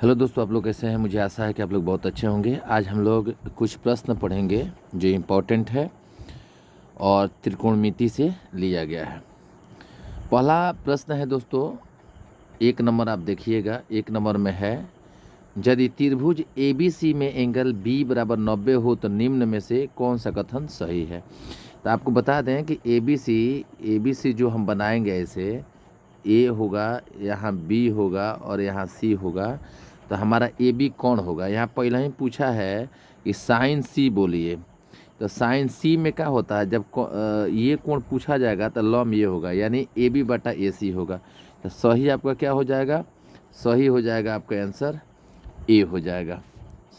Hello दोस्तों, आप लोग कैसे हैं। मुझे आशा है कि आप लोग बहुत अच्छे होंगे। आज हम लोग कुछ प्रश्न पढ़ेंगे जो इम्पोर्टेंट है और त्रिकोणमिति से लिया गया है। पहला प्रश्न है दोस्तों, 1 नंबर आप देखिएगा। 1 नंबर में है, यदि त्रिभुज ABC में एंगल B बराबर 90 हो तो निम्न में से कौन सा कथन सही है। तो आपको बता दें कि ABC जो हम बनाएंगे, ऐसे A होगा, यहाँ B होगा और यहाँ C होगा। तो हमारा AB कौन होगा। यहाँ पहले ही पूछा है कि साइन C बोलिए। तो साइन C में क्या होता है, जब ये कोण पूछा जाएगा तो लॉम ये होगा, यानी AB बटा AC होगा। तो सही आपका क्या हो जाएगा, सही हो जाएगा आपका आंसर A हो जाएगा।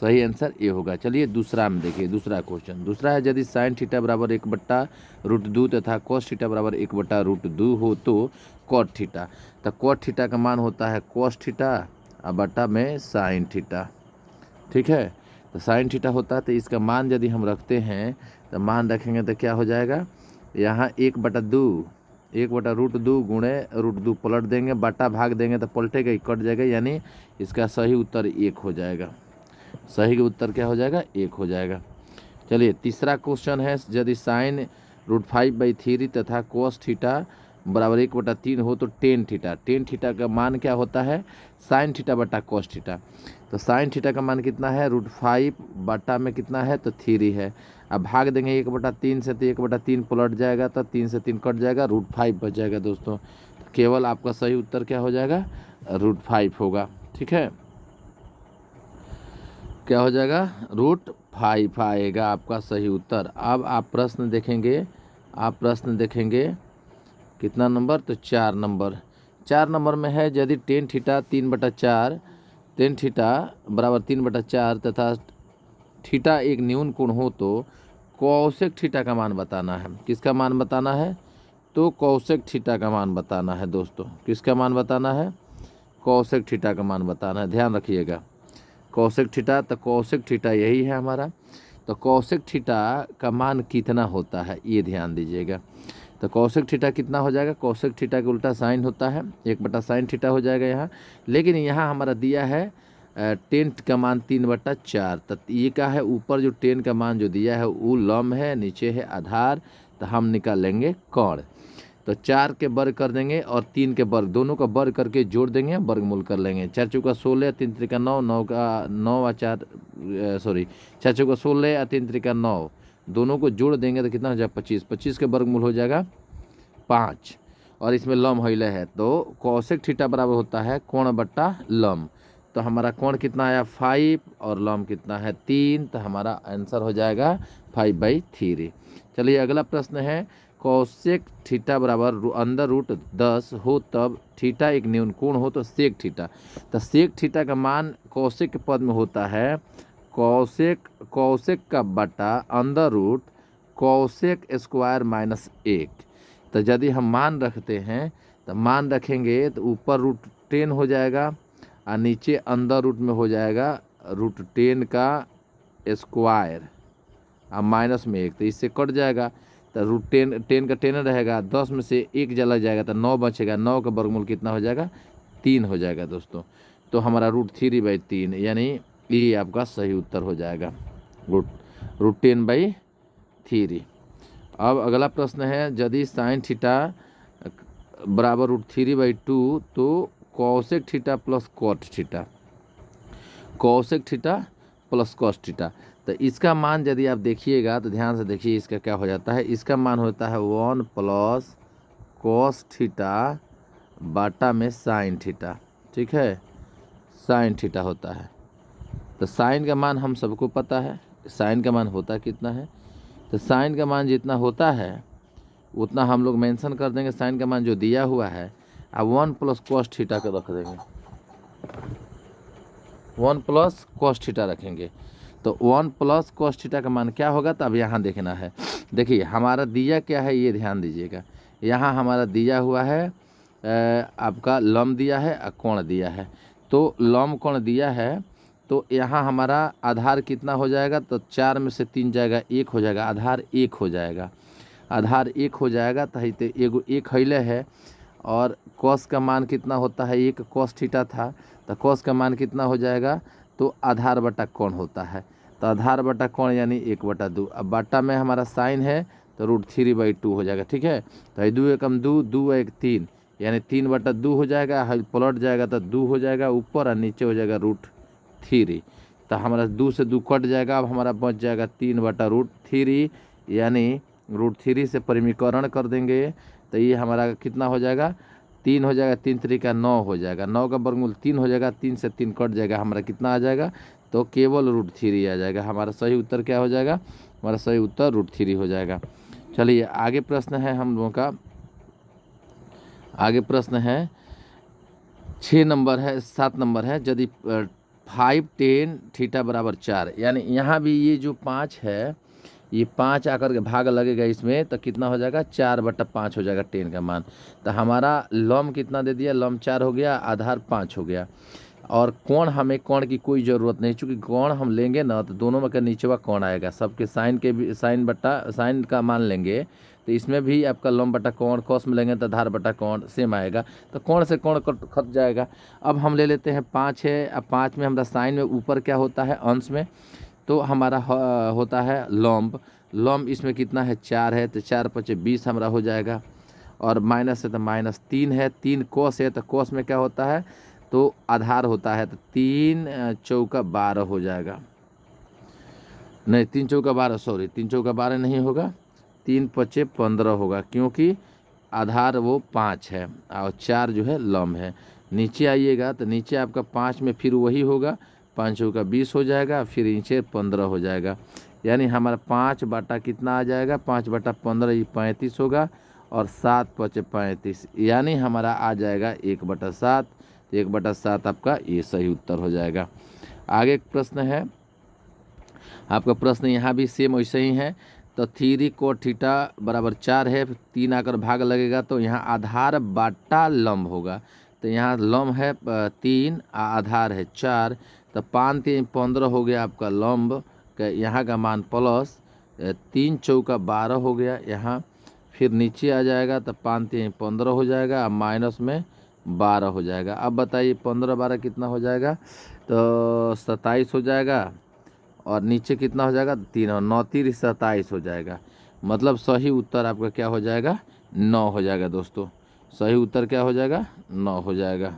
सही आंसर A होगा। चलिए दूसरा में देखिए, दूसरा क्वेश्चन। दूसरा है, यदि साइन थीटा बराबर 1/√2 तथा कॉस थीटा बराबर 1/√2 हो तो कॉट थीटा। तो कॉट थीटा का मान होता है कॉस थीटा और बटा में साइन थीटा। ठीक है, तो साइन थीटा होता है। तो इसका मान यदि हम रखते हैं तो मान रखेंगे तो क्या हो जाएगा, यहाँ 1/√2 गुणे √2 पलट देंगे, बटा भाग देंगे तो पलटेगा, कट जाएगा, यानी इसका सही उत्तर 1 हो जाएगा। सही का उत्तर क्या हो जाएगा, 1 हो जाएगा। चलिए तीसरा क्वेश्चन है, यदि साइन √5/3 तथा कोस थीटा बराबर 1/3 हो तो टेन थीटा का मान क्या होता है, साइन थीटा बटा कोस थीटा। तो साइन थीटा का मान कितना है, √5 बटा में कितना है तो 3 है। अब भाग देंगे 1/3 से, तो 1/3 पलट जाएगा, तो 3 से 3 कट जाएगा, √5 बच जाएगा दोस्तों। केवल आपका सही उत्तर क्या हो जाएगा, √5 होगा। ठीक है, क्या हो जाएगा, √5 आएगा आपका सही उत्तर। अब आप प्रश्न देखेंगे, कितना नंबर, तो 4 नंबर। 4 नंबर में है, यदि टेन थीटा 3/4 बराबर 3/4 तथा थीटा एक न्यून कोण हो तो कौशिक थीटा का मान बताना है। किसका मान बताना है, तो कौशिक थीटा का मान बताना है दोस्तों। किसका मान बताना है, कौशिक थीटा का मान बताना है, ध्यान रखिएगा। कौशिक थीटा, तो कौशिक थीटा यही है हमारा। तो कौशिक थीटा का मान कितना होता है, ये ध्यान दीजिएगा। तो कौशिक थीटा कितना हो जाएगा, कौशिक थीटा के उल्टा साइन होता है, 1/sin थीटा हो जाएगा यहाँ। लेकिन यहाँ हमारा दिया है टेन का मान 3/4। तो ये क्या है, ऊपर जो टेन का मान जो दिया है वो लंब है, नीचे है आधार। तो हम निकाल लेंगे कोण। तो 4 के वर्ग कर देंगे और 3 के वर्ग, दोनों का वर्ग करके जोड़ देंगे, वर्गमूल कर लेंगे। 4 चौका 16, 3 त्रिका 9, 9 का 9 और 4 4 चौका 16 और 3 त्रिका 9, दोनों को जोड़ देंगे तो कितना हो जाएगा, 25। 25 के वर्गमूल हो जाएगा 5, और इसमें लम हिले है। तो कौशिक थीटा बराबर होता है कोण बट्टा लम। तो हमारा कोण कितना आया 5 और लम कितना है 3। तो हमारा आंसर हो जाएगा 5/3। चलिए अगला प्रश्न है, कौशिक थीटा बराबर √10 हो तब थीटा एक न्यून कोण हो तो सेक थीटा। तो सेक थीटा का मान कौशिक के पद में होता है कौशिक का बटा √ कौशिक स्क्वायर -1। तो यदि हम मान रखते हैं तो मान रखेंगे तो ऊपर √10 हो जाएगा और नीचे अंदर में हो जाएगा √10 का स्क्वायर और माइनस में 1, तो इससे कट जाएगा। तो √10 का 10 रहेगा, 10 में से 1 जला जाएगा तो 9 बचेगा। 9 का वर्गमूल कितना हो जाएगा, 3 हो जाएगा दोस्तों। तो हमारा √3/3, यानी ये आपका सही उत्तर हो जाएगा, √10/3। अब अगला प्रश्न है, यदि साइन थीटा बराबर √3/2 तो cosec theta plus cot theta. Cosec theta plus cos theta, तो इसका मान यदि आप देखिएगा तो ध्यान से देखिए, इसका क्या हो जाता है। इसका मान होता है 1 + कॉस थीटा बटा में साइन थीटा। ठीक है, साइन थीटा होता है। तो साइन का मान हम सबको पता है, साइन का मान होता कितना है। तो साइन का मान जितना होता है उतना हम लोग मेंशन कर देंगे, साइन का मान जो दिया हुआ है। अब 1 + कॉस थीटा का रख देंगे, 1 + कॉस थीटा रखेंगे। तो 1 + कॉस थीटा का मान क्या होगा, तो अब यहाँ देखना है। देखिए हमारा दिया क्या है, ये ध्यान दीजिएगा। यहाँ हमारा दिया हुआ है आपका लम दिया है और कोण दिया है। तो लम कोण दिया है, तो यहाँ हमारा आधार कितना हो जाएगा, तो 4 में से 3 जाएगा, 1 हो जाएगा, आधार 1 हो जाएगा। आधार 1 हो जाएगा, तो एगो 1 हिले है और कॉस का मान कितना होता है, एक कॉस थीटा था, तो कॉस का मान कितना हो जाएगा, तो आधार बटा कोण होता है, तो आधार बटा कोण यानी 1/2। अब बटा में हमारा साइन है तो √3/2 हो जाएगा। ठीक है, तो 2 एकम 2, 2 1 3 यानी 3/2 हो जाएगा। पलट जाएगा तो 2 हो जाएगा ऊपर और नीचे हो जाएगा √3, तो हमारा 2 से 2 कट जाएगा। अब हमारा बच जाएगा 3/√3 यानी √3 से परिमीकरण कर देंगे तो ये हमारा कितना हो जाएगा, 3 हो जाएगा, 3 3 का 9 हो जाएगा, 9 का वर्गमूल 3 हो जाएगा, 3 से 3 कट जाएगा, हमारा कितना आ जाएगा, तो केवल √3 आ जाएगा। हमारा सही उत्तर क्या हो जाएगा, हमारा सही उत्तर √3 हो जाएगा। चलिए आगे प्रश्न है हम लोगों का, आगे प्रश्न है 6 नंबर है, 7 नंबर है। यदि 5 10 थीटा बराबर 4, यानी यहाँ भी ये जो 5 है, ये 5 आकर के भाग लगेगा इसमें तो कितना हो जाएगा, 4/5 हो जाएगा 10 का मान। तो हमारा लंब कितना दे दिया, लंब 4 हो गया, आधार 5 हो गया। और कोण, हमें कोण की कोई ज़रूरत नहीं, चूँकि कोण हम लेंगे ना तो दोनों में का नीचेवा कोण आएगा, सबके साइन के भी साइन का मान लेंगे तो इसमें भी आपका लंब बटा कोण, कॉस में लेंगे तो आधार बटा कोण सेम आएगा, तो कोण से कोण खट जाएगा। अब हम ले लेते हैं 5 है, अब 5 में हमारा साइन में ऊपर क्या होता है, अंश में, तो हमारा होता है लंब। लंब इसमें कितना है, 4 है, तो 4 5 20 हमारा हो जाएगा। और माइनस है तो -3 है, 3 कोस है तो कोस में क्या होता है, तो आधार होता है, तो 3 चौका 12 हो जाएगा। नहीं 3 चौका 12, सॉरी 3 चौका 12 नहीं होगा, 3 5 15 होगा, क्योंकि आधार वो 5 है और 4 जो है लंब है। नीचे आइएगा तो नीचे आपका 5 में फिर वही होगा, 5 चौका 20 हो जाएगा, फिर नीचे 15 हो जाएगा, यानी हमारा 5 बटा कितना आ जाएगा, 5/15 ये 35 होगा, और 7 5 35 यानी हमारा आ जाएगा 1/7। 1/7 आपका ये सही उत्तर हो जाएगा। आगे एक प्रश्न है आपका, प्रश्न यहाँ भी सेम वैसे ही है। तो 3 cot थीटा बराबर 4 है, 3 आकर भाग लगेगा तो यहाँ आधार बाटा लंब होगा, तो यहाँ लंब है 3, आधार है 4, तो 5 3 15 हो गया आपका लंब का यहाँ का मान, प्लस 3 चौका 12 हो गया यहाँ, फिर नीचे आ जाएगा तो 5 3 15 हो जाएगा, अब माइनस में 12 हो जाएगा। अब बताइए 15 12 कितना हो जाएगा, तो 27 हो जाएगा, और नीचे कितना हो जाएगा, 3 और 9 3 27 हो जाएगा। मतलब सही उत्तर आपका क्या हो जाएगा, 9 हो जाएगा दोस्तों। सही उत्तर क्या हो जाएगा, 9 हो जाएगा।